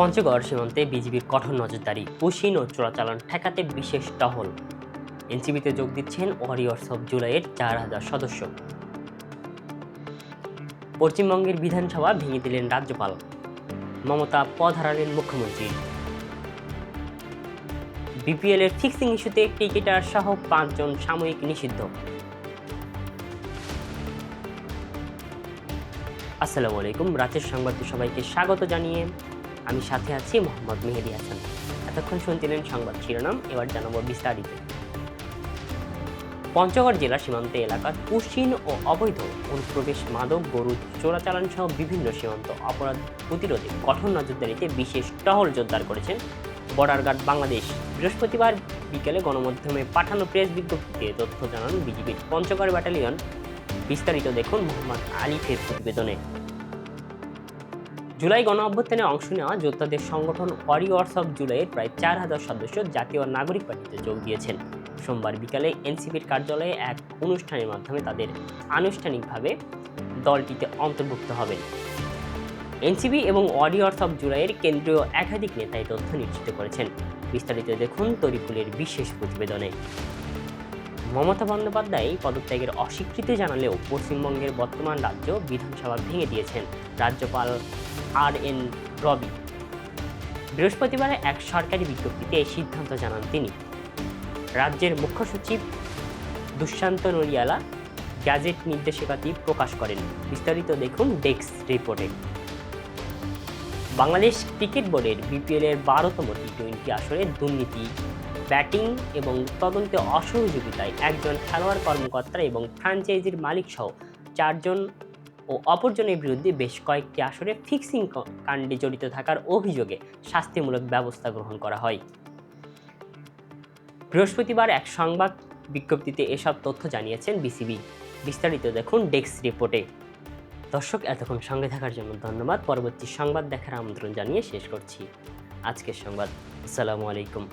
পঞ্চগড় সীমান্তে বিজিবির কঠোর নজরদারি, পুশিন ও চোরাচালান ঠেকাতে বিশেষ টহল। এনসিবিতে যোগ দিচ্ছেন ওয়ারিয়র্স অব জুলাইয়ের 4,000 সদস্য। পশ্চিমবঙ্গের বিধানসভা ভেঙে দিলেন রাজ্যপাল, মমতা পদ হারালেন মুখ্যমন্ত্রী। বিপিএল এর ফিক্সিং ইস্যুতে ক্রিকেটার সহ 5 জন সাময়িক নিষিদ্ধ। আসসালামু আলাইকুম, রাতের সংবাদে সবাইকে স্বাগত জানিয়ে আমি সাথে আছি মোহাম্মদ মেহেদি হাসান। এতক্ষণ শুনছিলেন সংবাদ শিরোনাম, এবার জানাবো বিস্তারিত। পঞ্চগড় জেলা সীমান্ত এলাকার পুশিন ও অবৈধ অনুপ্রবেশ, মাদক, গরু চোরাচালান সহ বিভিন্ন সীমান্ত অপরাধ প্রতিরোধে কঠোর নজরদারিতে বিশেষ টহল জোরদার করেছেন বর্ডার গার্ড বাংলাদেশ। বৃহস্পতিবার বিকেলে গণমাধ্যমে পাঠানো প্রেস বিজ্ঞপ্তিতে তথ্য জানান বিজিবির পঞ্চগড় ব্যাটালিয়ন। বিস্তারিত দেখুন মোহাম্মদ আলিফের প্রতিবেদনে। জুলাই গণ অভ্যুত্থানে অংশ নেওয়া যোদ্ধাদের সংগঠন ওয়ারিয়র্স অব জুলাইয়ের প্রায় 4,000 সদস্য জাতীয় নাগরিক পার্টিতে যোগ দিয়েছেন। সোমবার বিকালে এনসিবির কার্যালয়ে এক অনুষ্ঠানের মাধ্যমে তাদের আনুষ্ঠানিকভাবে দলটিতে অন্তর্ভুক্ত হবেন। এনসিবি এবং ওয়ারিয়র্স অব জুলাইয়ের কেন্দ্রীয় একাধিক নেতা এই তথ্য নিশ্চিত করেছেন। বিস্তারিত দেখুন তরিকুলের বিশেষ প্রতিবেদনে। মমতা বন্দ্যোপাধ্যায় পদত্যাগের অস্বীকৃতি জানালেও পশ্চিমবঙ্গের বর্তমান রাজ্য বিধানসভা ভেঙে দিয়েছেন রাজ্যপাল RN রবি। বৃহস্পতিবার এক সরকারি বিজ্ঞপ্তিতে এই সিদ্ধান্ত জানান তিনি। রাজ্যের মুখ্য সচিব দুষ্যন্ত নড়িয়ালা গ্যাজেট নির্দেশিকাটি প্রকাশ করেন। বিস্তারিত দেখুন ডেস্ক রিপোর্টে। বাংলাদেশ ক্রিকেট বোর্ডের বিপিএল এর 12তম টি20 আসরে দুর্নীতি, ব্যাটিং এবং তদন্তে অসহযোগিতায় একজন খেলোয়াড়, কর্মকর্তা এবং ফ্র্যাঞ্চাইজির মালিক সহ 4 জন ও অপরজনের বিরুদ্ধে বেশ কয়েকটি আসরে ফিক্সিং কাণ্ডে জড়িত থাকার অভিযোগে শাস্তিমূলক ব্যবস্থা গ্রহণ করা হয়। বৃহস্পতিবার এক সংবাদ বিজ্ঞপ্তিতে এসব তথ্য জানিয়েছেন বিসিবি। বিস্তারিত দেখুন ডেস্ক রিপোর্টে। দর্শক, এতক্ষণ সঙ্গে থাকার জন্য ধন্যবাদ। পরবর্তী সংবাদ দেখার আমন্ত্রণ জানিয়ে শেষ করছি আজকের সংবাদ। আসসালামু আলাইকুম।